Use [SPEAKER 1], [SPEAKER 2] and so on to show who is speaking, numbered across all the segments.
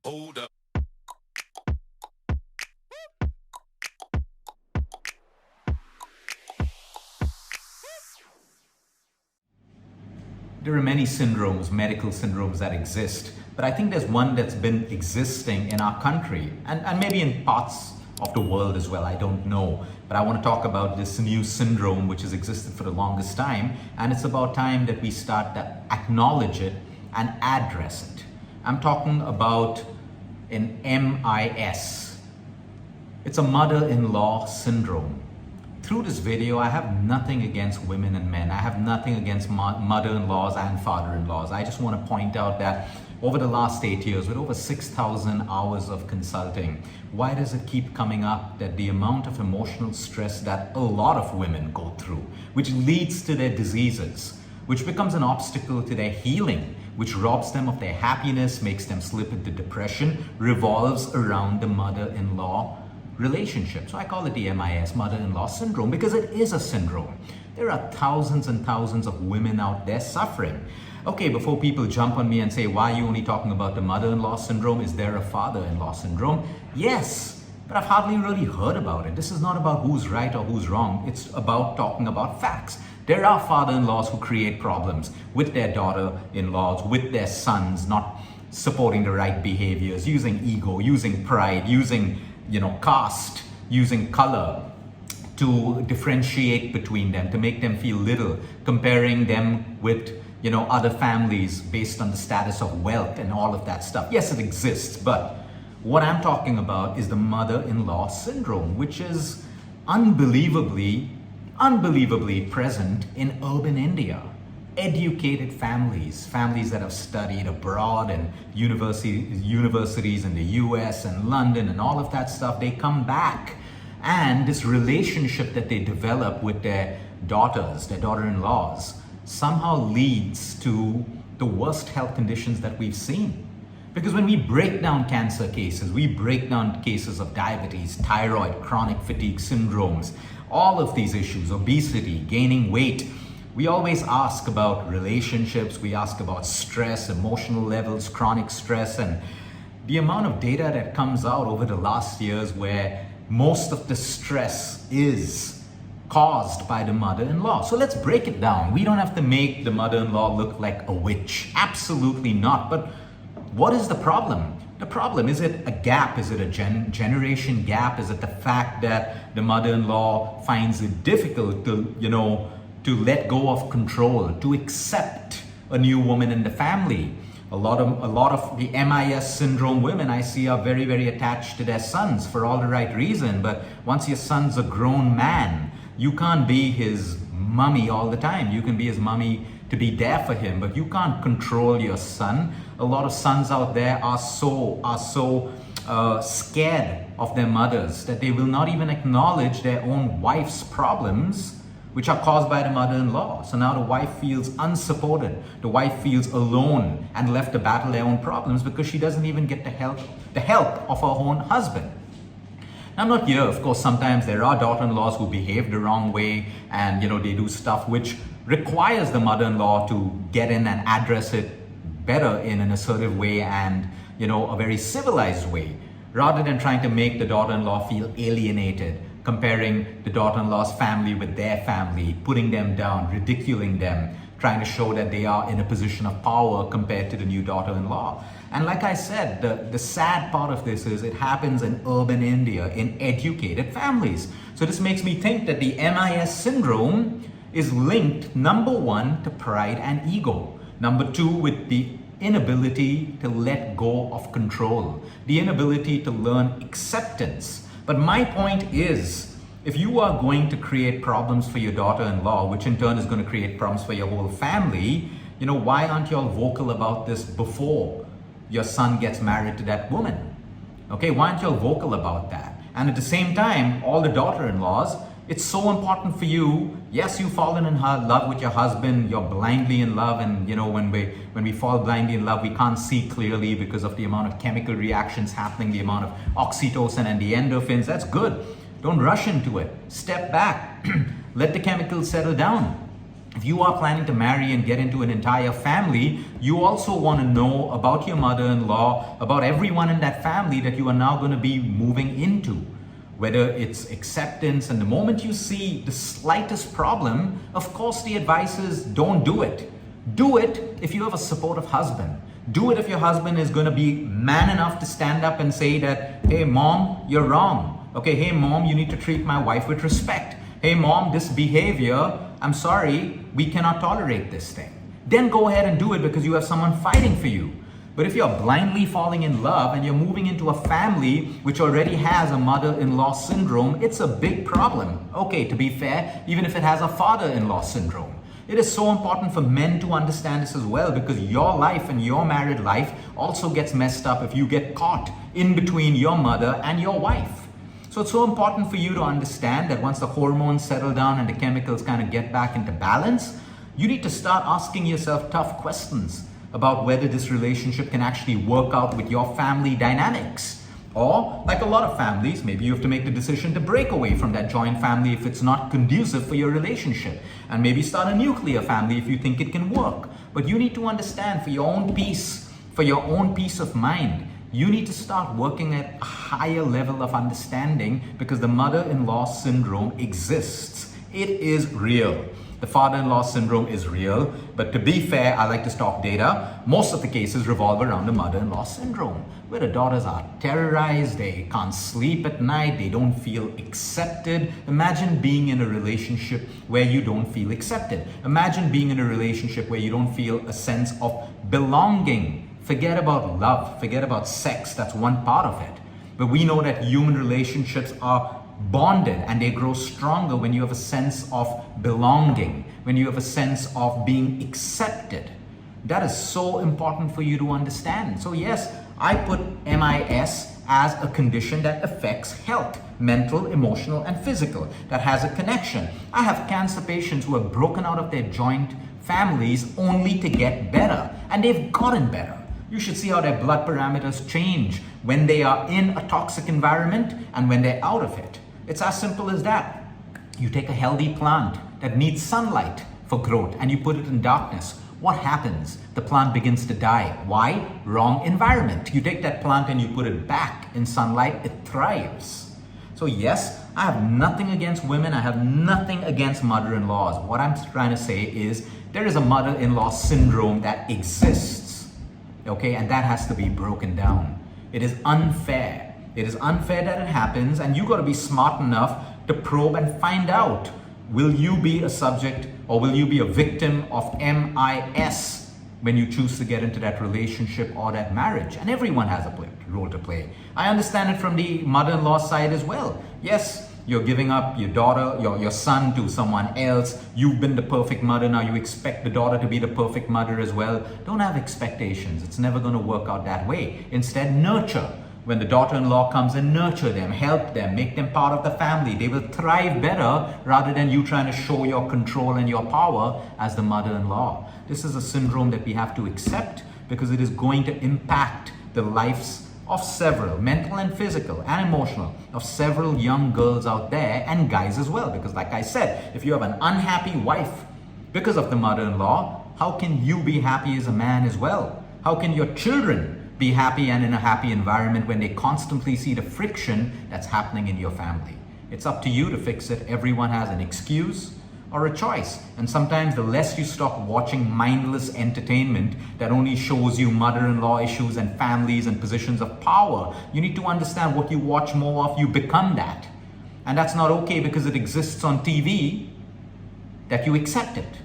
[SPEAKER 1] Hold up.
[SPEAKER 2] There are many syndromes, medical syndromes that exist, but I think there's one that's been existing in our country and maybe in parts of the world as well. I don't know. But I want to talk about this new syndrome which has existed for the longest time, and it's about time that we start to acknowledge it and address it. I'm talking about an MIS. It's a mother-in-law syndrome. Through this video, I have nothing against women and men. I have nothing against mother-in-laws and father-in-laws. I just want to point out that over the last 8 years, with over 6,000 hours of consulting, why does it keep coming up that the amount of emotional stress that a lot of women go through, which leads to their diseases, which becomes an obstacle to their healing, which robs them of their happiness, makes them slip into depression, revolves around the mother-in-law relationship. So I call it the MIS, mother-in-law syndrome, because it is a syndrome. There are thousands and thousands of women out there suffering. Okay, before people jump on me and say, why are you only talking about the mother-in-law syndrome? Is there a father-in-law syndrome? Yes, but I've hardly really heard about it. This is not about who's right or who's wrong. It's about talking about facts. There are father-in-laws who create problems with their daughter-in-laws, with their sons, not supporting the right behaviors, using ego, using pride, using caste, using color to differentiate between them, to make them feel little, comparing them with other families based on the status of wealth and all of that stuff. Yes, it exists, but what I'm talking about is the mother-in-law syndrome, which is unbelievably present in urban India. Educated families that have studied abroad and universities in the US and London and all of that stuff, they come back, and this relationship that they develop with their daughters, their daughter-in-laws, somehow leads to the worst health conditions that we've seen. Because when we break down cancer cases, we break down cases of diabetes, thyroid, chronic fatigue syndromes, all of these issues, obesity, gaining weight, we always ask about relationships, we ask about stress, emotional levels, chronic stress, and the amount of data that comes out over the last years where most of the stress is caused by the mother-in-law. So let's break it down. We don't have to make the mother-in-law look like a witch. Absolutely not. But what is the problem? The problem, is it a gap? Is it a generation gap? Is it the fact that the mother-in-law finds it difficult to let go of control, to accept a new woman in the family? A lot of the MIS syndrome women I see are very, very attached to their sons for all the right reason. But once your son's a grown man, you can't be his mummy all the time. You can be his mummy to be there for him, but you can't control your son. A lot of sons out there are so scared of their mothers that they will not even acknowledge their own wife's problems, which are caused by the mother-in-law. So now the wife feels unsupported. The wife feels alone and left to battle their own problems because she doesn't even get the help of her own husband. I'm not here, of course, sometimes there are daughter-in-laws who behave the wrong way and they do stuff which requires the mother-in-law to get in and address it better in an assertive way and a very civilized way, rather than trying to make the daughter-in-law feel alienated, comparing the daughter-in-law's family with their family, putting them down, ridiculing them, trying to show that they are in a position of power compared to the new daughter-in-law. And like I said, the sad part of this is it happens in urban India, in educated families. So this makes me think that the MIS syndrome is linked, number one, to pride and ego. Number two, with the inability to let go of control, the inability to learn acceptance. But my point is, if you are going to create problems for your daughter-in-law, which in turn is going to create problems for your whole family, why aren't you all vocal about this before your son gets married to that woman? Okay, why aren't you all vocal about that? And at the same time, all the daughter-in-laws, it's so important for you. Yes, you've fallen in love with your husband, you're blindly in love, and when we fall blindly in love, we can't see clearly because of the amount of chemical reactions happening, the amount of oxytocin and the endorphins. That's good. Don't rush into it. Step back. Let the chemicals settle down. If you are planning to marry and get into an entire family, you also want to know about your mother-in-law, about everyone in that family that you are now going to be moving into. Whether it's acceptance, and the moment you see the slightest problem, of course the advice is don't do it. Do it if you have a supportive husband. Do it if your husband is going to be man enough to stand up and say that, hey mom, you're wrong. Okay, hey mom, you need to treat my wife with respect. Hey mom, this behavior, I'm sorry, we cannot tolerate this thing. Then go ahead and do it because you have someone fighting for you. But if you're blindly falling in love and you're moving into a family which already has a mother-in-law syndrome, it's a big problem. Okay, to be fair, even if it has a father-in-law syndrome. It is so important for men to understand this as well, because your life and your married life also gets messed up if you get caught in between your mother and your wife. So it's so important for you to understand that once the hormones settle down and the chemicals kind of get back into balance, you need to start asking yourself tough questions about whether this relationship can actually work out with your family dynamics. Or, like a lot of families, maybe you have to make the decision to break away from that joint family if it's not conducive for your relationship, and maybe start a nuclear family if you think it can work. But you need to understand, for your own peace, for your own peace of mind, you need to start working at a higher level of understanding, because the mother-in-law syndrome exists. It is real. The father-in-law syndrome is real, but to be fair, I like to stock data. Most of the cases revolve around the mother-in-law syndrome, where the daughters are terrorized, they can't sleep at night, they don't feel accepted. Imagine being in a relationship where you don't feel accepted. Imagine being in a relationship where you don't feel a sense of belonging. Forget about love, forget about sex, that's one part of it. But we know that human relationships are bonded and they grow stronger when you have a sense of belonging, when you have a sense of being accepted. That is so important for you to understand. So yes, I put MIS as a condition that affects health, mental, emotional, and physical, that has a connection. I have cancer patients who have broken out of their joint families only to get better, and they've gotten better. You should see how their blood parameters change when they are in a toxic environment and when they're out of it. It's as simple as that. You take a healthy plant that needs sunlight for growth and you put it in darkness. What happens? The plant begins to die. Why? Wrong environment. You take that plant and you put it back in sunlight, it thrives. So yes, I have nothing against women. I have nothing against mother-in-laws. What I'm trying to say is there is a mother-in-law syndrome that exists. Okay, and that has to be broken down. It is unfair. It is unfair that it happens, and you got to be smart enough to probe and find out, will you be a subject or will you be a victim of MIS when you choose to get into that relationship or that marriage? And everyone has a role to play. I understand it from the mother-in-law side as well. Yes, you're giving up your daughter, your son to someone else. You've been the perfect mother, now you expect the daughter to be the perfect mother as well. Don't have expectations. It's never going to work out that way. Instead, nurture. When the daughter-in-law comes and nurture them, help them, make them part of the family. They will thrive better rather than you trying to show your control and your power as the mother-in-law. This is a syndrome that we have to accept because it is going to impact the lives of several, mental and physical and emotional, of several young girls out there and guys as well. Because like I said, if you have an unhappy wife because of the mother-in-law, how can you be happy as a man as well? How can your children be happy and in a happy environment when they constantly see the friction that's happening in your family? It's up to you to fix it. Everyone has an excuse or a choice. And sometimes the less you stop watching mindless entertainment that only shows you mother-in-law issues and families and positions of power, you need to understand what you watch more of, you become that. And that's not okay because it exists on TV, that you accept it.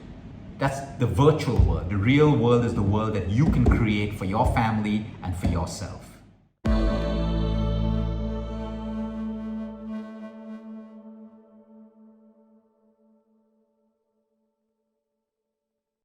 [SPEAKER 2] That's the virtual world. The real world is the world that you can create for your family and for yourself.